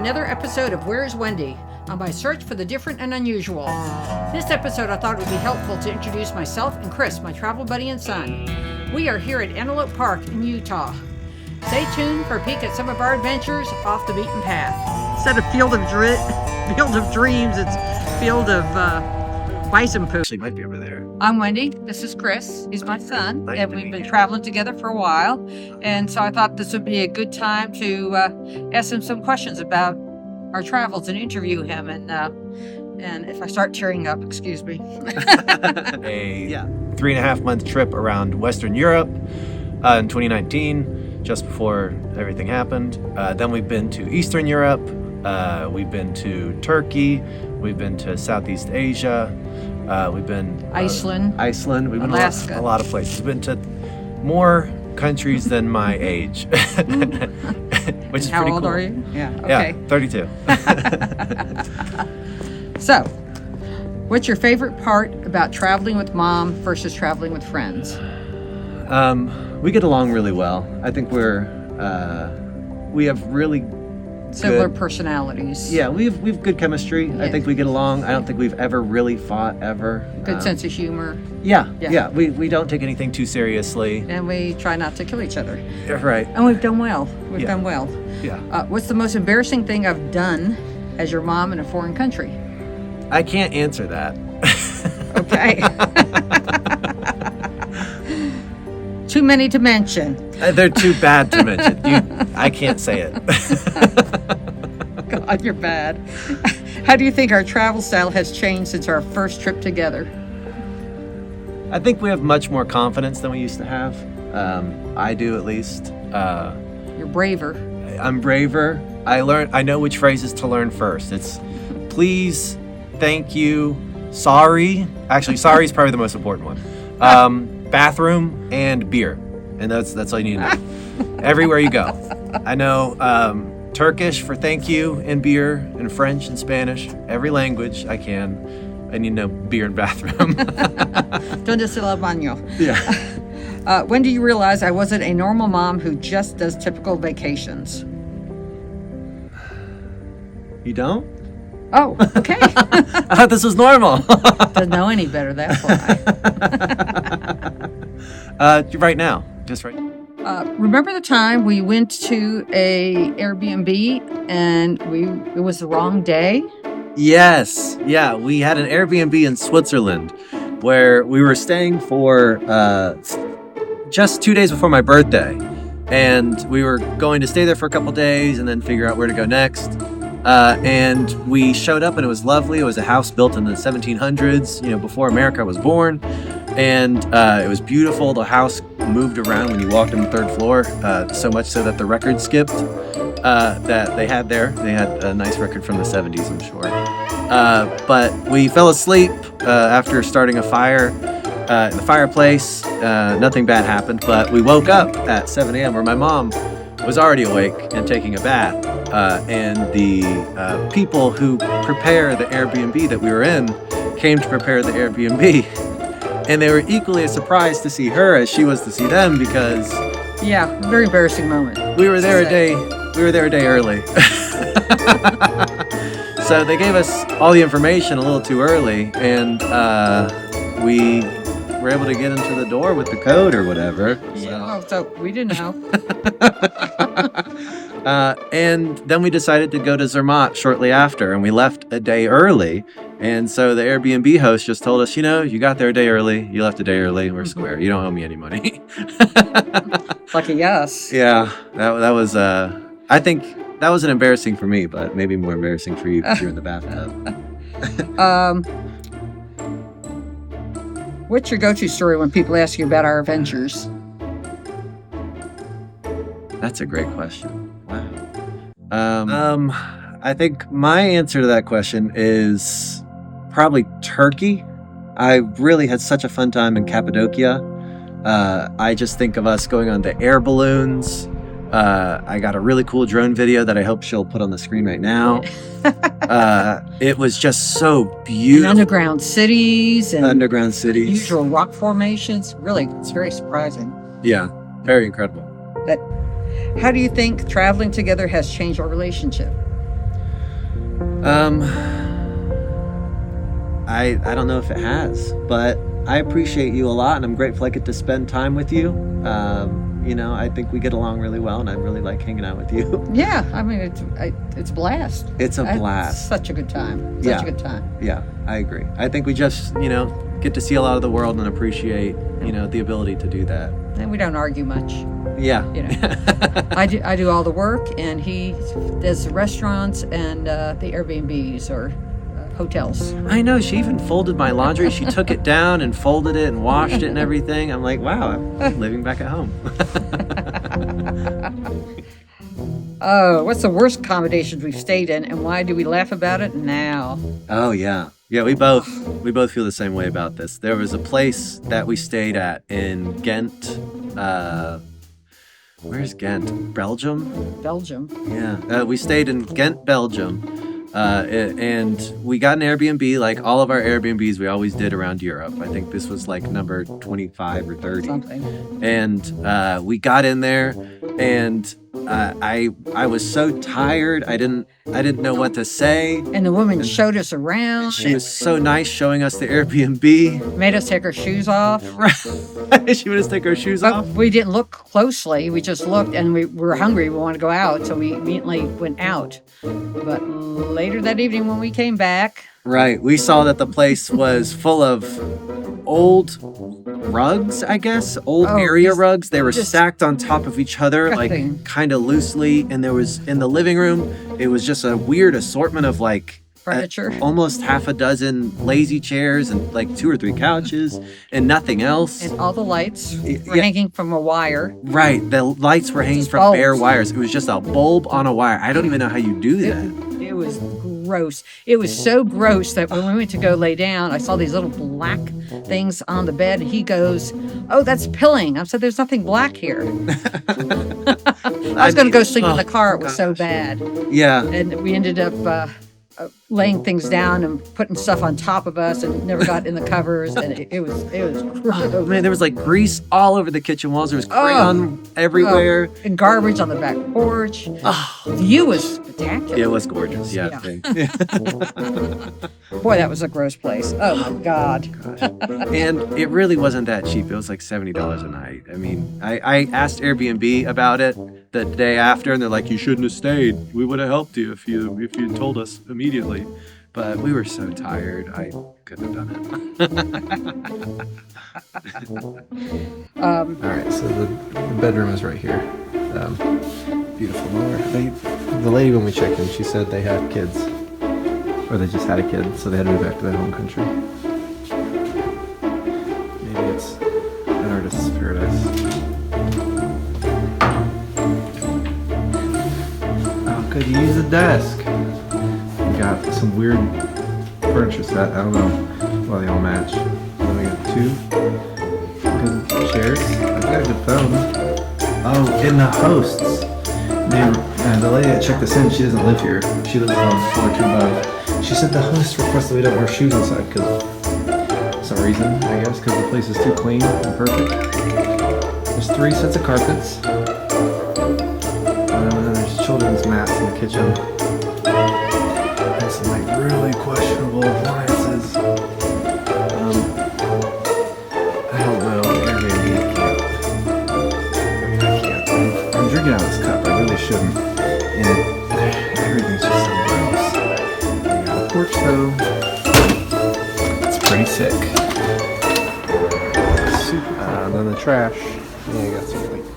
another episode of Where's Wendy? On my search for the different and unusual. This episode I thought it would be helpful to introduce myself and Chris, my travel buddy and son. We are here at Antelope Park in Utah. Stay tuned for a peek at some of our adventures off the beaten path. Instead of field of dreams, it's field of bison poop. Actually, might be over there. I'm Wendy. This is Chris. He's my son. And we've been traveling together for a while. And so I thought this would be a good time to ask him some questions about our travels and interview him. And if I start tearing up, excuse me. A 3.5 month trip around Western Europe in 2019, just before everything happened. Then we've been to Eastern Europe. We've been to Turkey. We've been to Southeast Asia. We've been Iceland. We've been Alaska. a lot of places. We've been to more countries than my age, which is How pretty old cool. are you? Yeah. Okay. Yeah, 32. So, what's your favorite part about traveling with mom versus traveling with friends? We get along really well. I think we have really Similar good personalities. Yeah, we've good chemistry. Yeah. I think we get along. I don't think we've ever really fought ever. Good sense of humor. Yeah. We don't take anything too seriously. And we try not to kill each other. Yeah, right. And we've done well. We've done well. Yeah. What's the most embarrassing thing I've done as your mom in a foreign country? I can't answer that. Okay. Too many to mention. They're too bad to mention. I can't say it. God, you're bad. How do you think our travel style has changed since our first trip together? I think we have much more confidence than we used to have. I do, at least. You're braver. I'm braver. I know which phrases to learn first. It's please, thank you, sorry. Actually, sorry is probably the most important one. Bathroom and beer. And that's all you need to know. Everywhere you go. I know Turkish for thank you and beer, and French and Spanish. Every language I can. I need to know beer and bathroom. Donde se la baño? Yeah. When do you realize I wasn't a normal mom who just does typical vacations? You don't? Oh, okay. I thought this was normal. Doesn't know any better, that's why. Right now. Just right. Remember the time we went to a Airbnb and it was the wrong day? Yes. Yeah, we had an Airbnb in Switzerland where we were staying for just 2 days before my birthday. And we were going to stay there for a couple days and then figure out where to go next. And we showed up and it was lovely. It was a house built in the 1700s, before America was born. And it was beautiful. The house moved around when you walked on the third floor, so much so that the record skipped that they had there. They had a nice record from the 70s, I'm sure. But we fell asleep after starting a fire in the fireplace. Nothing bad happened, but we woke up at 7 a.m. where my mom was already awake and taking a bath. And the people who prepare the Airbnb that we were in came to prepare the Airbnb. And they were equally as surprised to see her as she was to see them because Yeah, very embarrassing moment. we were there a day early. So they gave us all the information a little too early, and we were able to get into the door with the code or whatever. So we didn't know. And then we decided to go to Zermatt shortly after, and we left a day early. And so the Airbnb host just told us, you got there a day early, you left a day early, we're square. You don't owe me any money. Lucky us. Yeah, that was, I think that was an embarrassing for me, but maybe more embarrassing for you because you're in the bathtub. What's your go-to story when people ask you about our adventures? That's a great question. Wow. I think my answer to that question is probably Turkey. I really had such a fun time in Cappadocia. I just think of us going on the air balloons. I got a really cool drone video that I hope she'll put on the screen right now. It was just so beautiful. And underground cities and usual rock formations. Really, it's very surprising. Yeah, very incredible. But how do you think traveling together has changed our relationship? Um, I don't know if it has, but I appreciate you a lot, and I'm grateful I get to spend time with you. I think we get along really well, and I really like hanging out with you. Yeah, I mean, it's a blast. It's a blast. Such a good time. Yeah. Such a good time. Yeah, I agree. I think we just, get to see a lot of the world and appreciate, the ability to do that. And we don't argue much. Yeah. I do all the work, and he does the restaurants and the Airbnbs or hotels. I know. She even folded my laundry. She took it down and folded it and washed it and everything. I'm like, wow, I'm living back at home. Oh, what's the worst accommodations we've stayed in, and why do we laugh about it now? Oh, yeah. Yeah, we both feel the same way about this. There was a place that we stayed at in Ghent. Where's Ghent? Belgium? Belgium. Yeah. We stayed in Ghent, Belgium. And we got an Airbnb, like all of our Airbnbs we always did around Europe. I think this was like number 25 or 30. Something. And we got in there, and I was so tired. I didn't know what to say. And the woman showed us around. She was so nice showing us the Airbnb. Made us take our shoes off. She made us take our shoes But off. we didn't look closely. We just looked, and we were hungry. We wanted to go out, so we immediately went out. But later that evening when we came back... Right. We saw that the place was full of old rugs, I guess. Old area rugs. They were stacked on top of each other, like kind of loosely. And there was, in the living room, it was just a weird assortment of like furniture. Almost half a dozen lazy chairs and like 2 or 3 couches and nothing else. And all the lights were hanging from a wire. Right. The lights were hanging from bare wires. It was just a bulb on a wire. I don't even know how you do that. It was gross. It was so gross that when we went to go lay down, I saw these little black things on the bed. And he goes, "Oh, that's pilling." I said, "There's nothing black here." I was going to go sleep in the car. It was so bad. Yeah. And we ended up laying things down and putting stuff on top of us, and never got in the covers. And it was gross. Oh, man, there was like grease all over the kitchen walls. There was crayon everywhere. And garbage on the back porch. The view was spectacular. It was gorgeous. Yeah. Boy, that was a gross place. Oh my God. And it really wasn't that cheap. It was like $70 a night. I mean, I asked Airbnb about it the day after, and they're like, "You shouldn't have stayed. We would have helped you if you told us immediately." But we were so tired. I couldn't have done it. All right, so the bedroom is right here. Beautiful door. The lady, when we checked in, she said they had kids, or they just had a kid, so they had to move back to their home country. Maybe it's an artist's paradise. Oh, could you use a desk? We got some weird furniture set. I don't know why they all match. Then we got 2 good chairs. I've got a good phone. Oh, and the hosts. The lady that checked us in, she doesn't live here. She lives on the floor 2 above. She said the host requested we don't wear shoes inside because for some reason, I guess, because the place is too clean and perfect. There's 3 sets of carpets. And then there's children's mats in the kitchen. And some like really questionable appliances. I don't know. Airbnb can't. I'm drinking out of this cup. I really shouldn't. And everything's just so gross. We got a porch though. It's pretty sick. Then the trash. Yeah, I got some like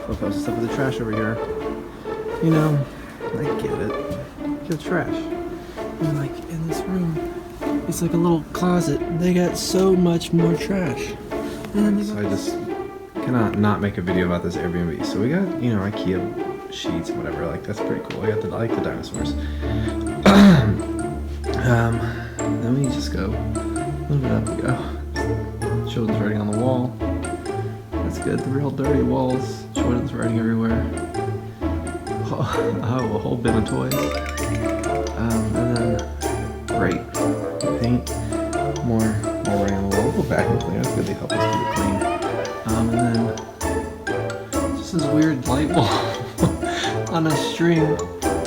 photos and stuff with the trash over here. You know, I get it. Get trash. And like in this room, it's like a little closet. They got so much more trash. And so I just cannot not make a video about this Airbnb. So we got, IKEA sheets, whatever. Like that's pretty cool. I like the dinosaurs. Then we just go a little bit up we go. Children's writing on the wall. That's good. The real dirty walls. Children's writing everywhere. Oh, a whole bin of toys. And then great paint. More writing on the wall. We'll go back and clean. That's good. They help us keep it clean. And then just this weird light bulb on a string,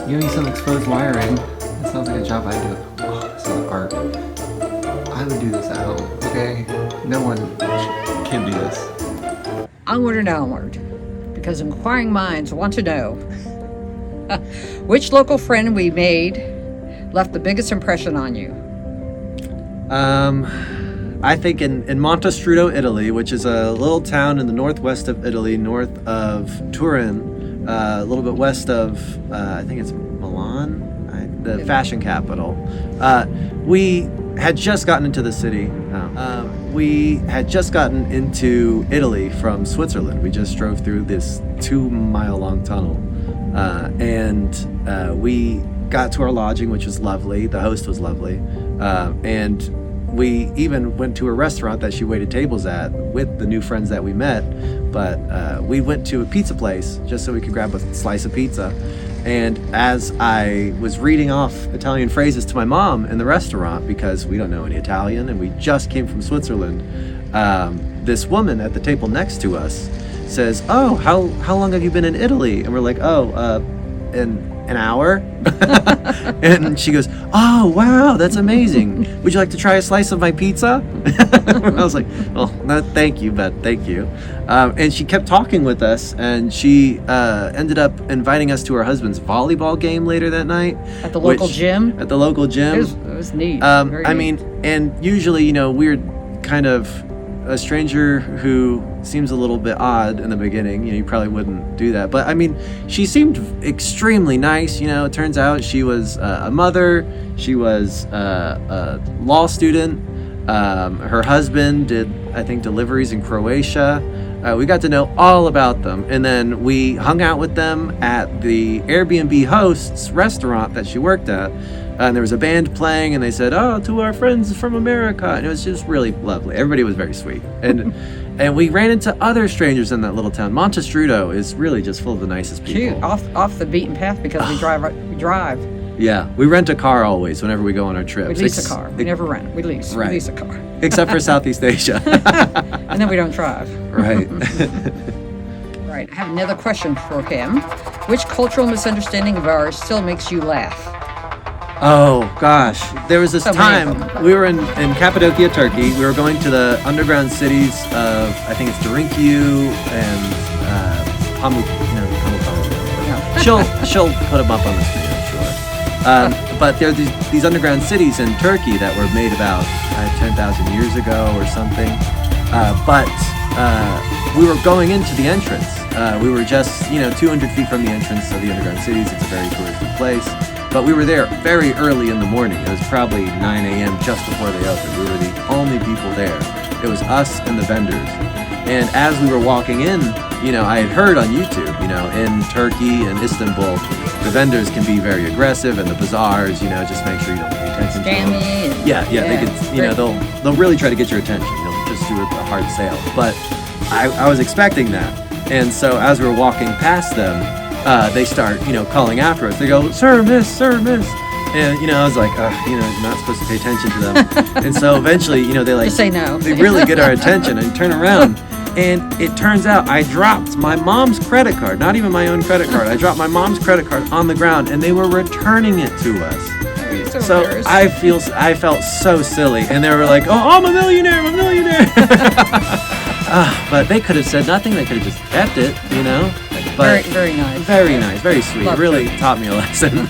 giving some exposed wiring. That sounds like a job I do. Oh, this is art. I would do this at home, okay? No one can do this. Onward and onward, because inquiring minds want to know which local friend we made left the biggest impression on you. I think in Montestrudo, Italy, which is a little town in the northwest of Italy, north of Turin, a little bit west of, I think it's Milan, the fashion capital. We had just gotten into the city. We had just gotten into Italy from Switzerland. We just drove through this 2-mile-long tunnel. And we got to our lodging, which was lovely. The host was lovely. And we even went to a restaurant that she waited tables at with the new friends that we met. But we went to a pizza place just so we could grab a slice of pizza. And as I was reading off Italian phrases to my mom in the restaurant, because we don't know any Italian and we just came from Switzerland, this woman at the table next to us says, "Oh, how long have you been in Italy?" And we're like, "Oh, an hour." And she goes, "Oh, wow, that's amazing. Would you like to try a slice of my pizza?" I was like, "Well, no, thank you, but thank you." And she kept talking with us, and she ended up inviting us to her husband's volleyball game later that night. At the local gym? At the local gym. It was neat. I mean, and usually, we're kind of a stranger who seems a little bit odd in the beginning. You probably wouldn't do that. But, I mean, she seemed extremely nice. It turns out she was a mother. She was a law student. Her husband did, I think, deliveries in Croatia. We got to know all about them. And then we hung out with them at the Airbnb host's restaurant that she worked at. And there was a band playing, and they said, "Oh, to our friends from America." And it was just really lovely. Everybody was very sweet. And and we ran into other strangers in that little town. Montestrudo is really just full of the nicest people. Cute. Off the beaten path, because we drive. Yeah, we rent a car always whenever we go on our trips. We lease a car. We never rent. We lease. Right. We lease a car. Except for Southeast Asia. And then we don't drive. Right. Right. I have another question for him. Which cultural misunderstanding of ours still makes you laugh? Oh, gosh. There was this So many time, of them. we were in Cappadocia, Turkey. We were going to the underground cities of, I think it's Derinkiyu and Pamukkale. No. She'll put them up on the screen, I'm sure. But there are these underground cities in Turkey that were made about 10,000 years ago or something. But we were going into the entrance. We were just, 200 feet from the entrance of the underground cities. It's a very touristy place. But we were there very early in the morning. It was probably 9 a.m. just before they opened. We were the only people there. It was us and the vendors. And as we were walking in, I had heard on YouTube, in Turkey and Istanbul, the vendors can be very aggressive, and the bazaars, just make sure you don't pay attention to them. Scammy. Yeah, they could, they'll really try to get your attention. Just do a hard sale. But I was expecting that. And so as we were walking past them, they start, calling after us. They go, "Sir, miss, sir, miss." And, I was like, you're not supposed to pay attention to them. And so eventually, they Just say no. They really get our attention and turn around. And it turns out I dropped my mom's credit card, not even my own credit card. I dropped my mom's credit card on the ground, and they were returning it to us. So I felt so silly. And they were like, "Oh, I'm a millionaire, I'm a millionaire." But they could have said nothing. They could have just kept it, But Very, very nice. Very nice, very sweet. Loved Really it. taught me a lesson.